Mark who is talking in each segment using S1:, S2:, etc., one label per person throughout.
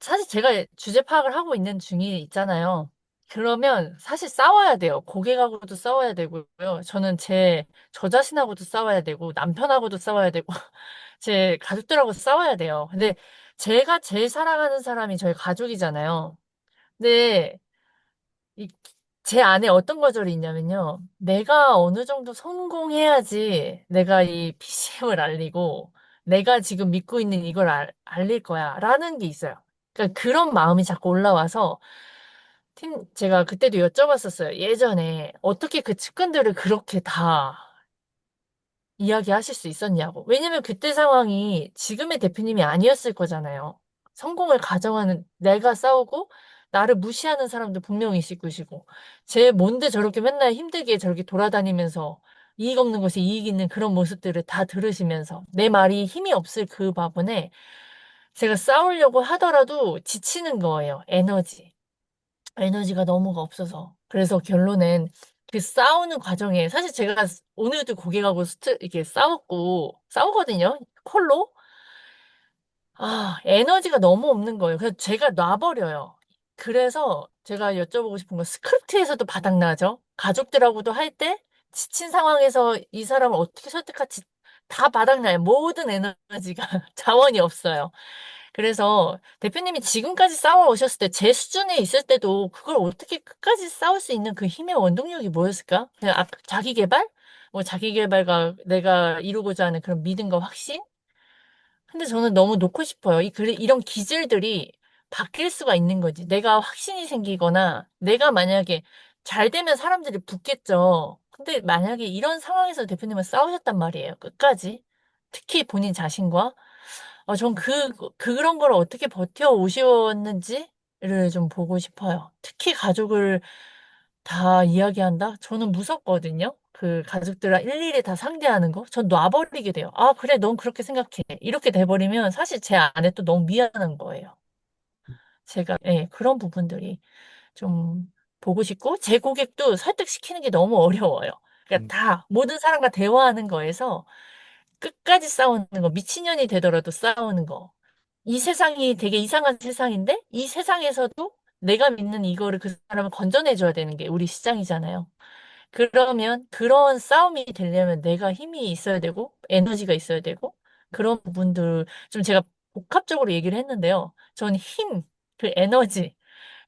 S1: 사실 제가 주제 파악을 하고 있는 중이 있잖아요. 그러면 사실 싸워야 돼요. 고객하고도 싸워야 되고요. 저는 저 자신하고도 싸워야 되고, 남편하고도 싸워야 되고, 제 가족들하고 싸워야 돼요. 근데 제가 제일 사랑하는 사람이 저희 가족이잖아요. 근데 이, 제 안에 어떤 거절이 있냐면요. 내가 어느 정도 성공해야지 내가 이 PCM을 알리고 내가 지금 믿고 있는 이걸 알릴 거야. 라는 게 있어요. 그러니까 그런 마음이 자꾸 올라와서 제가 그때도 여쭤봤었어요. 예전에 어떻게 그 측근들을 그렇게 다 이야기하실 수 있었냐고. 왜냐면 그때 상황이 지금의 대표님이 아니었을 거잖아요. 성공을 가정하는 내가 싸우고 나를 무시하는 사람도 분명히 있을 것이고 쟤 뭔데 저렇게 맨날 힘들게 저렇게 돌아다니면서 이익 없는 것에 이익 있는 그런 모습들을 다 들으시면서 내 말이 힘이 없을 그 바구에 제가 싸우려고 하더라도 지치는 거예요. 에너지가 너무가 없어서. 그래서 결론은 그 싸우는 과정에 사실 제가 오늘도 고객하고 이렇게 싸우거든요. 콜로. 아, 에너지가 너무 없는 거예요. 그래서 제가 놔버려요. 그래서 제가 여쭤보고 싶은 건 스크립트에서도 바닥나죠? 가족들하고도 할 때 지친 상황에서 이 사람을 어떻게 설득할지 다 바닥나요. 모든 에너지가 자원이 없어요. 그래서 대표님이 지금까지 싸워 오셨을 때 제 수준에 있을 때도 그걸 어떻게 끝까지 싸울 수 있는 그 힘의 원동력이 뭐였을까? 그냥 자기 개발? 뭐 자기 개발과 내가 이루고자 하는 그런 믿음과 확신? 근데 저는 너무 놓고 싶어요. 이런 기질들이 바뀔 수가 있는 거지. 내가 확신이 생기거나 내가 만약에 잘 되면 사람들이 붙겠죠. 근데 만약에 이런 상황에서 대표님은 싸우셨단 말이에요. 끝까지. 특히 본인 자신과. 전 그런 걸 어떻게 버텨오셨는지를 좀 보고 싶어요. 특히 가족을 다 이야기한다? 저는 무섭거든요. 그 가족들을 일일이 다 상대하는 거? 전 놔버리게 돼요. 아, 그래, 넌 그렇게 생각해. 이렇게 돼버리면 사실 제 안에 또 너무 미안한 거예요. 제가, 예, 그런 부분들이 좀 보고 싶고, 제 고객도 설득시키는 게 너무 어려워요. 그러니까
S2: 음,
S1: 모든 사람과 대화하는 거에서 끝까지 싸우는 거, 미친년이 되더라도 싸우는 거. 이 세상이 되게 이상한 세상인데 이 세상에서도 내가 믿는 이거를 그 사람을 건져내줘야 되는 게 우리 시장이잖아요. 그러면 그런 싸움이 되려면 내가 힘이 있어야 되고 에너지가 있어야 되고 그런 부분들 좀 제가 복합적으로 얘기를 했는데요. 전 그 에너지,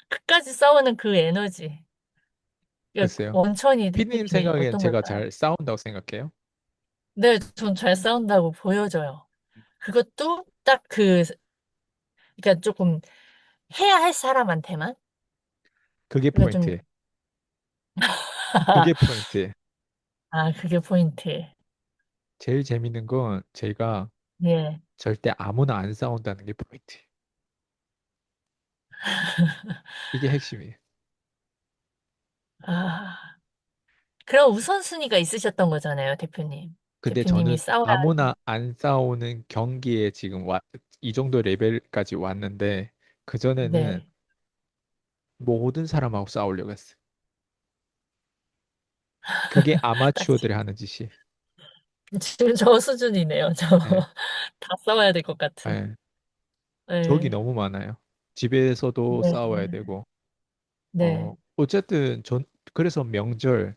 S1: 끝까지 싸우는 그 에너지,
S2: 글쎄요.
S1: 원천이
S2: 피디님
S1: 대표님이
S2: 생각엔
S1: 어떤
S2: 제가
S1: 걸까요?
S2: 잘 싸운다고 생각해요?
S1: 네, 전 잘 싸운다고 보여져요. 그것도 딱 그러니까 조금 해야 할 사람한테만
S2: 그게
S1: 그러니까 좀
S2: 포인트예요. 그게 포인트예요.
S1: 아, 그게 포인트.
S2: 제일 재밌는 건 제가
S1: 예.
S2: 절대 아무나 안 싸운다는 게 포인트예요. 이게 핵심이에요.
S1: 아, 그럼 우선순위가 있으셨던 거잖아요, 대표님.
S2: 근데
S1: 대표님이
S2: 저는
S1: 싸워야
S2: 아무나
S1: 하는.
S2: 안 싸우는 경기에 지금 이 정도 레벨까지 왔는데 그전에는
S1: 네.
S2: 모든 사람하고 싸우려고 했어요. 그게
S1: 딱
S2: 아마추어들이 하는 짓이.
S1: 지금 저 수준이네요. 저
S2: 예,
S1: 다 싸워야 될 것 같은.
S2: 예. 적이
S1: 네.
S2: 너무 많아요. 집에서도
S1: 네.
S2: 싸워야 되고,
S1: 네.
S2: 어쨌든 그래서 명절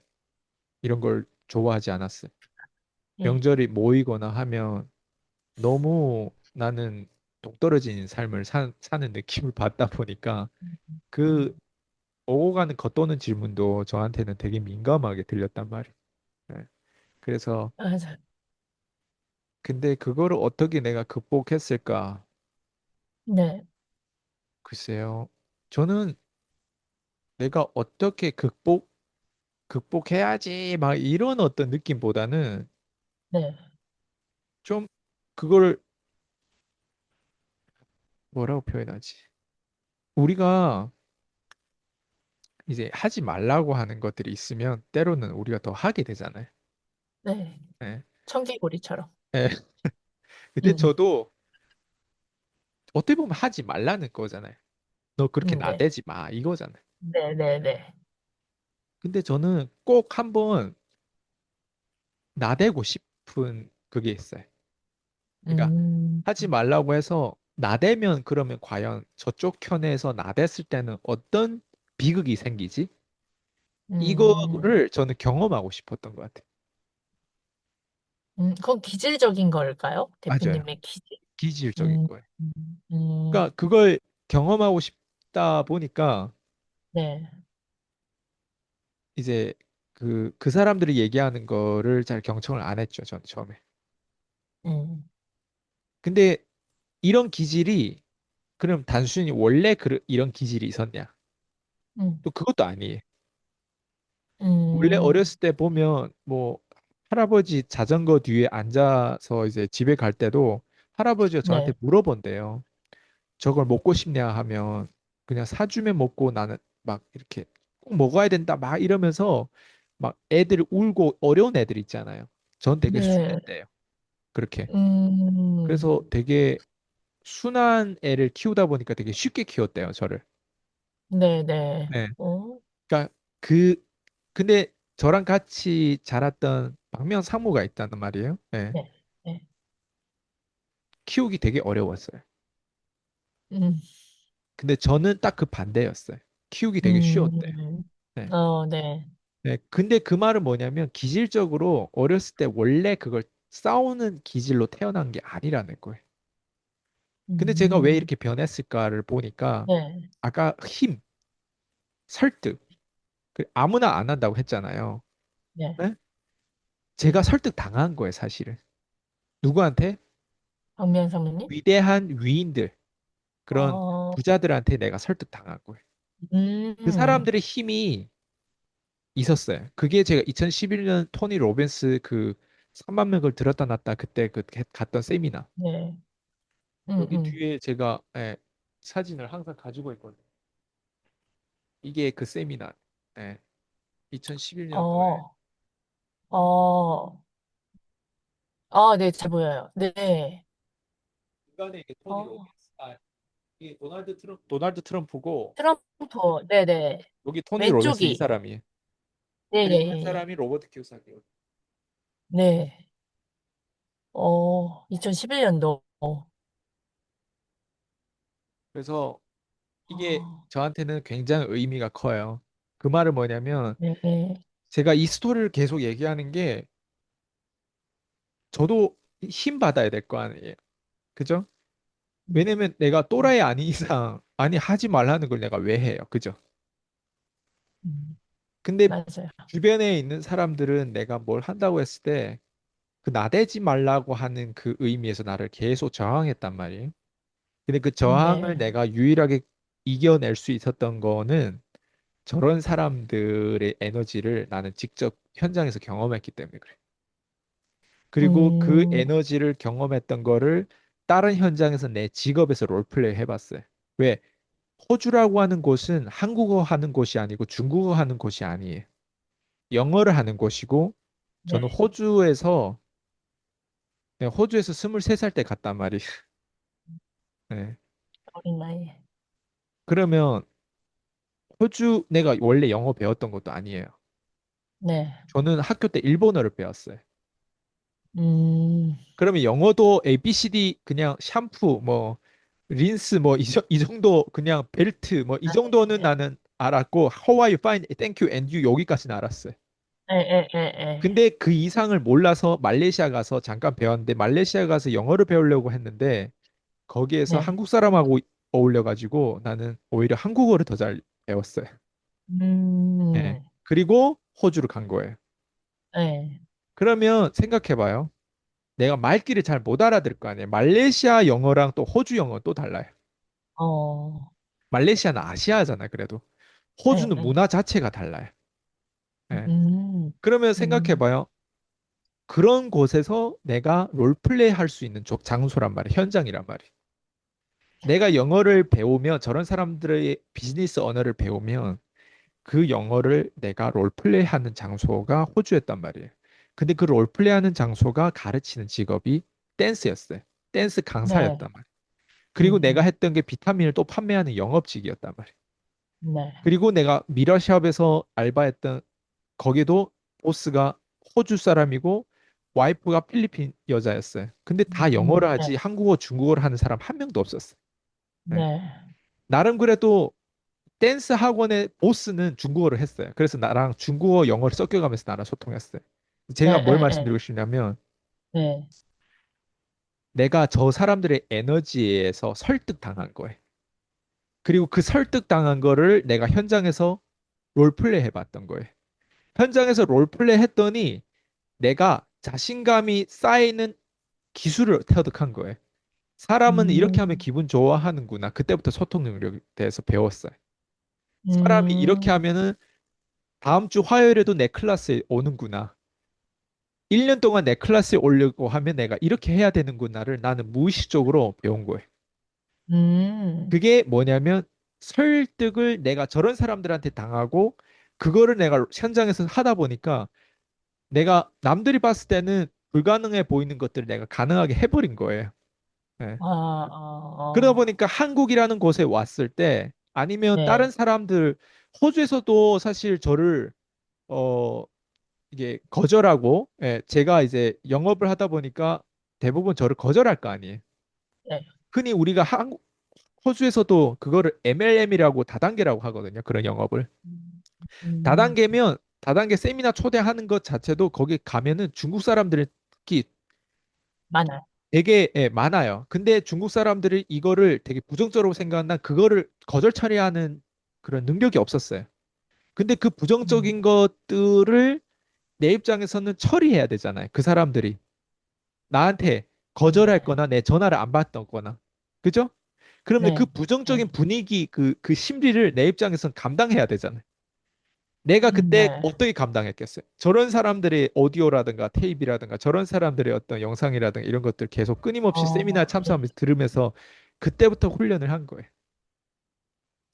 S2: 이런 걸 좋아하지 않았어요.
S1: 예.
S2: 명절이 모이거나 하면 너무 나는 동떨어진 삶을 사는 느낌을 받다 보니까 그
S1: 음,
S2: 오고 가는 겉도는 질문도 저한테는 되게 민감하게 들렸단 말이에요. 네. 그래서
S1: 맞아.
S2: 근데 그거를 어떻게 내가 극복했을까?
S1: 네.
S2: 글쎄요. 저는 내가 어떻게 극복해야지 막 이런 어떤 느낌보다는
S1: 네.
S2: 좀 그걸 뭐라고 표현하지? 우리가 이제 하지 말라고 하는 것들이 있으면 때로는 우리가 더 하게 되잖아요.
S1: 네.
S2: 예.
S1: 청개구리처럼.
S2: 예. 근데
S1: 음.
S2: 저도 어떻게 보면 하지 말라는 거잖아요. 너 그렇게
S1: 네.
S2: 나대지 마 이거잖아요.
S1: 네. 네. 네.
S2: 근데 저는 꼭 한번 나대고 싶은 그게 있어요. 그러니까
S1: 음.
S2: 하지 말라고 해서 나대면 그러면 과연 저쪽 편에서 나댔을 때는 어떤 비극이 생기지?
S1: 음,
S2: 이거를 저는 경험하고 싶었던 것 같아요.
S1: 그건 기질적인 걸까요?
S2: 맞아요.
S1: 대표님의 기질?
S2: 기질적인
S1: 음,
S2: 거예요.
S1: 음, 음,
S2: 그러니까 그걸 경험하고 싶다 보니까
S1: 네,
S2: 이제 그 사람들이 얘기하는 거를 잘 경청을 안 했죠, 전 처음에.
S1: 음,
S2: 근데 이런 기질이 그럼 단순히 원래 이런 기질이 있었냐?
S1: 음,
S2: 또 그것도 아니에요. 원래
S1: 음,
S2: 어렸을 때 보면 뭐 할아버지 자전거 뒤에 앉아서 이제 집에 갈 때도 할아버지가 저한테
S1: 네,
S2: 물어본대요. 저걸 먹고 싶냐 하면 그냥 사주면 먹고 나는 막 이렇게 꼭 먹어야 된다 막 이러면서 막 애들 울고 어려운 애들 있잖아요. 전 되게
S1: 네,
S2: 순했대요. 그렇게.
S1: 음,
S2: 그래서 되게 순한 애를 키우다 보니까 되게 쉽게 키웠대요, 저를.
S1: 네, 네,
S2: 네.
S1: 어,
S2: 그러니까 그 근데 저랑 같이 자랐던 박명 상무가 있다는 말이에요. 네.
S1: 네, 네,
S2: 키우기 되게 어려웠어요.
S1: 음,
S2: 근데 저는 딱 그 반대였어요. 키우기 되게 쉬웠대요.
S1: 음,
S2: 네.
S1: 네,
S2: 네. 근데 그 말은 뭐냐면 기질적으로 어렸을 때 원래 그걸 싸우는 기질로 태어난 게 아니라는 거예요. 근데 제가 왜
S1: 음,
S2: 이렇게 변했을까를 보니까
S1: 네,
S2: 아까 힘, 설득, 아무나 안 한다고 했잖아요.
S1: 네,
S2: 네? 제가 설득 당한 거예요, 사실은. 누구한테?
S1: 박미연 사모님?
S2: 위대한 위인들, 그런
S1: 어,
S2: 부자들한테 내가 설득 당한 거예요. 그
S1: 음,
S2: 사람들의 힘이 있었어요. 그게 제가 2011년 토니 로빈스 그 3만 명을 들었다 놨다 그때 갔던 세미나.
S1: 네,
S2: 여기 뒤에 제가 사진을 항상 가지고 있거든요. 이게 그 세미나. 예, 2011년도에
S1: 어, 어, 네, 잘 보여요. 네,
S2: 중간에 이게 토니
S1: 어,
S2: 로빈스, 이게 도널드 트럼프고
S1: 트럼프, 네네.
S2: 여기 토니 로빈스 이
S1: 왼쪽이,
S2: 사람이에요.
S1: 네, 예,
S2: 그리고 한
S1: 예, 예.
S2: 사람이 로버트 키오사키.
S1: 네, 2011년도,
S2: 그래서 이게
S1: 어,
S2: 저한테는 굉장히 의미가 커요. 그 말은 뭐냐면
S1: 네, 네,
S2: 제가 이 스토리를 계속 얘기하는 게 저도 힘 받아야 될 거 아니에요. 그죠? 왜냐면 내가 또라이 아닌 이상 아니 하지 말라는 걸 내가 왜 해요. 그죠?
S1: 음,
S2: 근데
S1: 맞아요.
S2: 주변에 있는 사람들은 내가 뭘 한다고 했을 때 그 나대지 말라고 하는 그 의미에서 나를 계속 저항했단 말이에요. 근데 그 저항을
S1: 네,
S2: 내가 유일하게 이겨낼 수 있었던 거는 저런 사람들의 에너지를 나는 직접 현장에서 경험했기 때문에 그래. 그리고 그
S1: 음,
S2: 에너지를 경험했던 거를 다른 현장에서 내 직업에서 롤플레이 해봤어요. 왜? 호주라고 하는 곳은 한국어 하는 곳이 아니고 중국어 하는 곳이 아니에요. 영어를 하는 곳이고
S1: 네,
S2: 저는 호주에서 내가 호주에서 23살 때 갔단 말이에요. 네.
S1: 어린 나이에.
S2: 그러면 호주 내가 원래 영어 배웠던 것도 아니에요.
S1: 네,
S2: 저는 학교 때 일본어를 배웠어요.
S1: 음,
S2: 그러면 영어도 ABCD 그냥 샴푸 뭐 린스 뭐 이 정도 그냥 벨트 뭐 이 정도는
S1: 네,
S2: 나는 알았고 How are you fine? Thank you and you 여기까지는 알았어요.
S1: 네, 네, 네, 네,
S2: 근데 그 이상을 몰라서 말레이시아 가서 잠깐 배웠는데 말레이시아 가서 영어를 배우려고 했는데 거기에서
S1: 네,
S2: 한국 사람하고 어울려 가지고 나는 오히려 한국어를 더 잘 배웠어요. 예.
S1: 음,
S2: 그리고 호주를 간 거예요.
S1: 네,
S2: 그러면 생각해 봐요. 내가 말귀를 잘 못 알아들 거 아니에요. 말레이시아 영어랑 또 호주 영어 또 달라요.
S1: 어,
S2: 말레이시아는 아시아잖아요, 그래도.
S1: 네,
S2: 호주는
S1: 네,
S2: 문화 자체가 달라요. 예.
S1: 음,
S2: 그러면 생각해
S1: 음,
S2: 봐요. 그런 곳에서 내가 롤플레이 할 수 있는 장소란 말이에요. 현장이란 말이에요. 내가 영어를 배우면 저런 사람들의 비즈니스 언어를 배우면 그 영어를 내가 롤플레이 하는 장소가 호주였단 말이에요. 근데 그 롤플레이 하는 장소가 가르치는 직업이 댄스였어요. 댄스
S1: 네,
S2: 강사였단 말이에요. 그리고 내가 했던 게 비타민을 또 판매하는 영업직이었단 말이에요.
S1: 네,
S2: 그리고 내가 미러샵에서 알바했던 거기도 보스가 호주 사람이고 와이프가 필리핀 여자였어요. 근데 다 영어를
S1: 네,
S2: 하지 한국어, 중국어를 하는 사람 한 명도 없었어요. 네.
S1: 네,
S2: 나름 그래도 댄스 학원의 보스는 중국어를 했어요. 그래서 나랑 중국어, 영어를 섞여가면서 나랑 소통했어요. 제가
S1: 네,
S2: 뭘
S1: 네, 네,
S2: 말씀드리고 싶냐면
S1: 네.
S2: 내가 저 사람들의 에너지에서 설득당한 거예요. 그리고 그 설득당한 거를 내가 현장에서 롤플레이 해봤던 거예요. 현장에서 롤플레이 했더니 내가 자신감이 쌓이는 기술을 터득한 거예요. 사람은 이렇게 하면
S1: 음,
S2: 기분 좋아하는구나. 그때부터 소통 능력에 대해서 배웠어요. 사람이 이렇게
S1: 음,
S2: 하면은 다음 주 화요일에도 내 클래스에 오는구나. 1년 동안 내 클래스에 오려고 하면 내가 이렇게 해야 되는구나를 나는 무의식적으로 배운 거예요.
S1: 음.
S2: 그게 뭐냐면 설득을 내가 저런 사람들한테 당하고 그거를 내가 현장에서 하다 보니까 내가 남들이 봤을 때는 불가능해 보이는 것들을 내가 가능하게 해버린 거예요. 예.
S1: 아,
S2: 그러다
S1: 아,
S2: 보니까 한국이라는 곳에 왔을 때 아니면 다른
S1: 네,
S2: 사람들 호주에서도 사실 저를 어 이게 거절하고 예, 제가 이제 영업을 하다 보니까 대부분 저를 거절할 거 아니에요.
S1: 네.
S2: 흔히 우리가 한국 호주에서도 그거를 MLM이라고 다단계라고 하거든요. 그런 영업을.
S1: 음, 음,
S2: 다단계면 다단계 세미나 초대하는 것 자체도 거기 가면은 중국 사람들이 특히
S1: 많아요.
S2: 되게 예, 많아요. 근데 중국 사람들이 이거를 되게 부정적으로 생각한다. 그거를 거절 처리하는 그런 능력이 없었어요. 근데 그 부정적인
S1: 음,
S2: 것들을 내 입장에서는 처리해야 되잖아요. 그 사람들이 나한테 거절할
S1: 네,
S2: 거나 내 전화를 안 받거나. 그죠? 그러면 그
S1: 네,
S2: 부정적인
S1: 네,
S2: 분위기, 그 심리를 내 입장에서는 감당해야 되잖아요. 내가 그때
S1: 네.
S2: 어떻게 감당했겠어요? 저런 사람들의 오디오라든가 테이프라든가 저런 사람들의 어떤 영상이라든가 이런 것들 계속 끊임없이 세미나
S1: 네.
S2: 참석하면서 들으면서 그때부터 훈련을 한 거예요.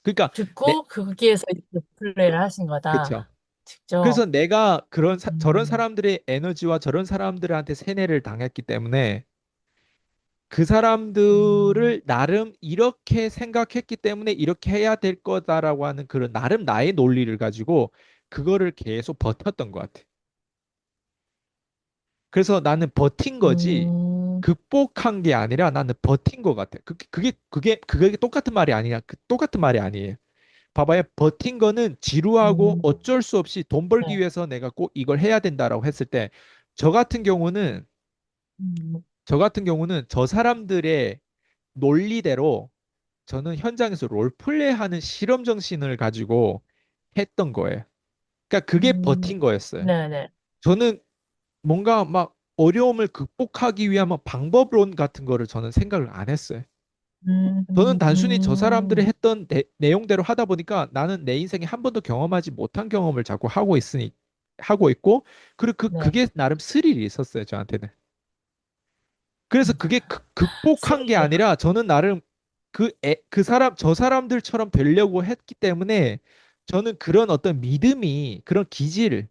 S2: 그러니까 내
S1: 듣고 거기에서 이렇게 플레이를 하신
S2: 그쵸.
S1: 거다. 직접.
S2: 그래서 내가 저런
S1: 음,
S2: 사람들의 에너지와 저런 사람들한테 세뇌를 당했기 때문에 그
S1: 음,
S2: 사람들을 나름 이렇게 생각했기 때문에 이렇게 해야 될 거다라고 하는 그런 나름 나의 논리를 가지고 그거를 계속 버텼던 것 같아. 그래서 나는 버틴 거지
S1: 음,
S2: 극복한 게 아니라 나는 버틴 것 같아. 그게 똑같은 말이 아니야. 똑같은 말이 아니에요. 봐봐요. 버틴 거는 지루하고
S1: 음,
S2: 어쩔 수 없이 돈 벌기
S1: 네,
S2: 위해서 내가 꼭 이걸 해야 된다라고 했을 때 저 같은 경우는
S1: 음,
S2: 저 사람들의 논리대로 저는 현장에서 롤플레이 하는 실험 정신을 가지고 했던 거예요. 그러니까 그게 버틴 거였어요.
S1: 네, 네.
S2: 저는 뭔가 막 어려움을 극복하기 위한 막 방법론 같은 거를 저는 생각을 안 했어요.
S1: 음,
S2: 저는 단순히 저 사람들이
S1: 음,
S2: 했던 내용대로 하다 보니까 나는 내 인생에 한 번도 경험하지 못한 경험을 자꾸 하고 있고 그리고
S1: 네.
S2: 그게 나름 스릴이 있었어요, 저한테는. 그래서 그게 극복한 게
S1: 스릴이,
S2: 아니라 저는 나름 저 사람들처럼 되려고 했기 때문에 저는 그런 어떤 믿음이, 그런 기질,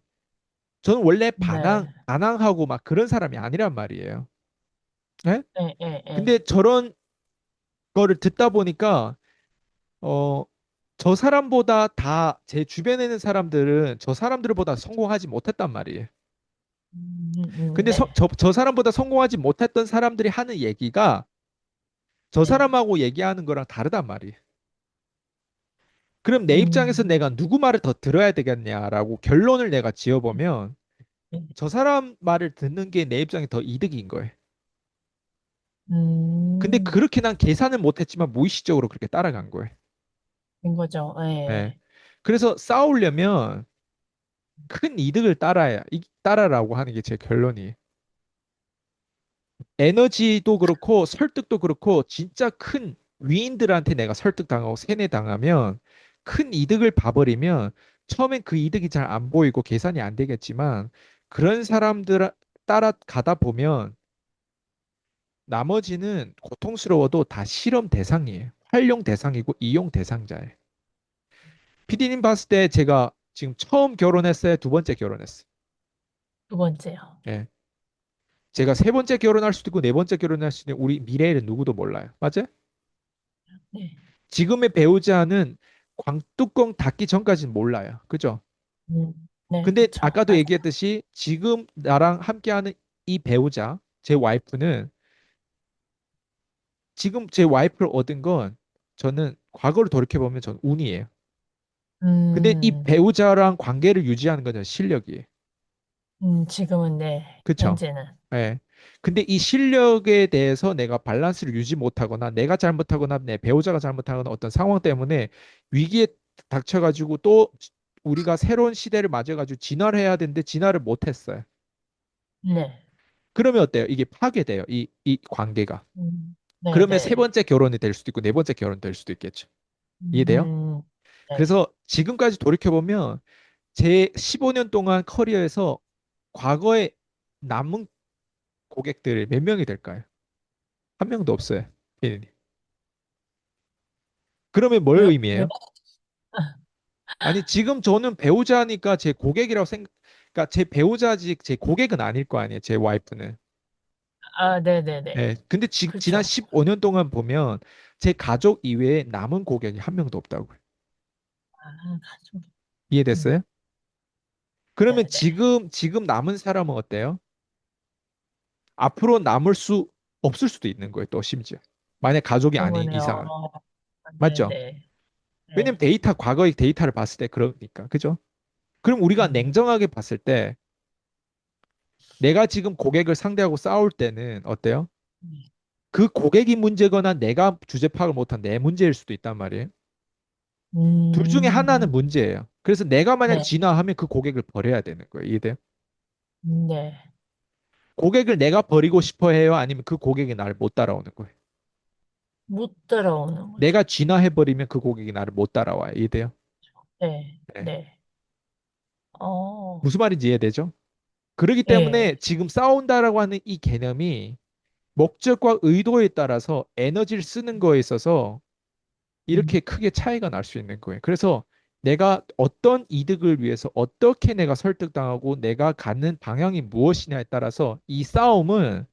S2: 저는 원래
S1: 네.
S2: 반항하고 막 그런 사람이 아니란 말이에요. 예?
S1: 예, 예, 예.
S2: 근데 저런 거를 듣다 보니까, 어, 저 사람보다 제 주변에 있는 사람들은 저 사람들보다 성공하지 못했단 말이에요. 근데
S1: 네,
S2: 저 사람보다 성공하지 못했던 사람들이 하는 얘기가 저
S1: 네.
S2: 사람하고 얘기하는 거랑 다르단 말이에요. 그럼 내 입장에서
S1: 음,
S2: 내가 누구 말을 더 들어야 되겠냐라고 결론을 내가 지어보면
S1: 네.
S2: 저 사람 말을 듣는 게 내 입장에 더 이득인 거예요. 근데
S1: 음,
S2: 그렇게 난 계산을 못했지만 무의식적으로 그렇게 따라간 거예요.
S1: 된 거죠.
S2: 예.
S1: 예.
S2: 그래서 싸우려면 큰 이득을 따라라고 하는 게 제 결론이에요. 에너지도 그렇고 설득도 그렇고 진짜 큰 위인들한테 내가 설득당하고 세뇌당하면 큰 이득을 봐버리면 처음엔 그 이득이 잘 안 보이고 계산이 안 되겠지만 그런 사람들 따라가다 보면 나머지는 고통스러워도 다 실험 대상이에요. 활용 대상이고 이용 대상자예요. 피디님 봤을 때 제가 지금 처음 결혼했어요? 두 번째 결혼했어요?
S1: 두 번째요.
S2: 예. 제가 세 번째 결혼할 수도 있고 네 번째 결혼할 수도 있고 우리 미래에는 누구도 몰라요. 맞아요?
S1: 네.
S2: 지금의 배우자는 광뚜껑 닫기 전까지는 몰라요. 그죠?
S1: 네,
S2: 근데
S1: 그쵸.
S2: 아까도
S1: 맞아요.
S2: 얘기했듯이 지금 나랑 함께하는 이 배우자, 제 와이프는 지금 제 와이프를 얻은 건 저는 과거를 돌이켜보면 전 운이에요. 근데 이
S1: 음,
S2: 배우자랑 관계를 유지하는 건 실력이에요.
S1: 지금은 네,
S2: 그쵸?
S1: 현재는.
S2: 예. 근데 이 실력에 대해서 내가 밸런스를 유지 못하거나 내가 잘못하거나 내 배우자가 잘못하거나 어떤 상황 때문에 위기에 닥쳐가지고 또 우리가 새로운 시대를 맞아가지고 진화를 해야 되는데 진화를 못했어요.
S1: 네.
S2: 그러면 어때요? 이게 파괴돼요. 이 관계가.
S1: 네,
S2: 그러면 세
S1: 네.
S2: 번째 결혼이 될 수도 있고 네 번째 결혼이 될 수도 있겠죠. 이해돼요?
S1: 음, 네.
S2: 그래서 지금까지 돌이켜보면 제 15년 동안 커리어에서 과거에 남은 고객들이 몇 명이 될까요? 한 명도 없어요. 피디님. 그러면 뭘
S1: 왜?
S2: 의미해요? 아니, 지금 저는 배우자니까 제 고객이라고 그러니까 제 배우자지 제 고객은 아닐 거 아니에요. 제 와이프는.
S1: 아, 네네네.
S2: 예. 근데 지난
S1: 그렇죠.
S2: 15년 동안 보면 제 가족 이외에 남은 고객이 한 명도 없다고요.
S1: 아, 가족. 음,
S2: 이해됐어요? 그러면
S1: 네네.
S2: 지금 남은 사람은 어때요? 앞으로 남을 수 없을 수도 있는 거예요. 또 심지어. 만약 가족이 아닌
S1: 그러네요.
S2: 이상은. 맞죠?
S1: 네네.
S2: 왜냐면
S1: 네.
S2: 과거의 데이터를 봤을 때 그러니까. 그죠? 그럼 우리가
S1: 음,
S2: 냉정하게 봤을 때 내가 지금 고객을 상대하고 싸울 때는 어때요? 그 고객이 문제거나 내가 주제 파악을 못한 내 문제일 수도 있단 말이에요. 둘 중에 하나는
S1: 음,
S2: 문제예요. 그래서 내가 만약
S1: 네.
S2: 진화하면 그 고객을 버려야 되는 거예요. 이해돼요?
S1: 네.
S2: 고객을 내가 버리고 싶어 해요? 아니면 그 고객이 나를 못 따라오는 거예요?
S1: 못 따라오는 거죠.
S2: 내가 진화해버리면 그 고객이 나를 못 따라와요. 이해돼요?
S1: 네.
S2: 네.
S1: 네. 어,
S2: 무슨 말인지 이해되죠? 그렇기 때문에
S1: 예.
S2: 지금 싸운다라고 하는 이 개념이 목적과 의도에 따라서 에너지를 쓰는 거에 있어서
S1: 음,
S2: 이렇게 크게 차이가 날 수 있는 거예요. 그래서 내가 어떤 이득을 위해서 어떻게 내가 설득당하고 내가 가는 방향이 무엇이냐에 따라서 이 싸움은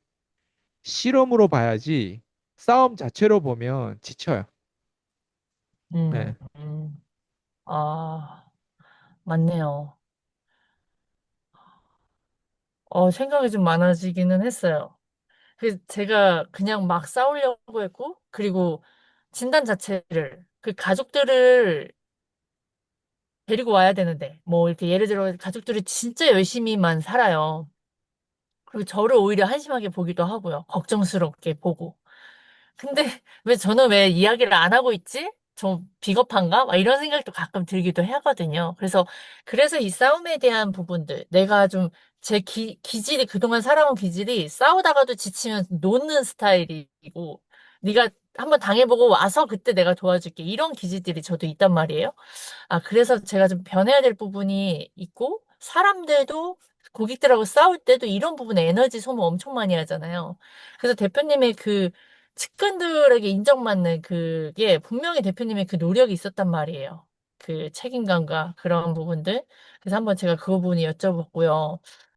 S2: 실험으로 봐야지 싸움 자체로 보면 지쳐요.
S1: 음,
S2: 네.
S1: 음. 아, 맞네요. 생각이 좀 많아지기는 했어요. 제가 그냥 막 싸우려고 했고, 그리고 진단 자체를, 그 가족들을 데리고 와야 되는데, 뭐 이렇게 예를 들어 가족들이 진짜 열심히만 살아요. 그리고 저를 오히려 한심하게 보기도 하고요. 걱정스럽게 보고. 근데 왜 저는 왜 이야기를 안 하고 있지? 좀 비겁한가? 막 이런 생각도 가끔 들기도 하거든요. 그래서 이 싸움에 대한 부분들, 내가 좀 제 기질이, 그동안 살아온 기질이 싸우다가도 지치면 놓는 스타일이고, 네가 한번 당해보고 와서 그때 내가 도와줄게. 이런 기질들이 저도 있단 말이에요. 그래서 제가 좀 변해야 될 부분이 있고, 사람들도 고객들하고 싸울 때도 이런 부분에 에너지 소모 엄청 많이 하잖아요. 그래서 대표님의 그 측근들에게 인정받는 그게 분명히 대표님의 그 노력이 있었단 말이에요. 그 책임감과 그런 부분들. 그래서 한번 제가 그 부분이 여쭤봤고요.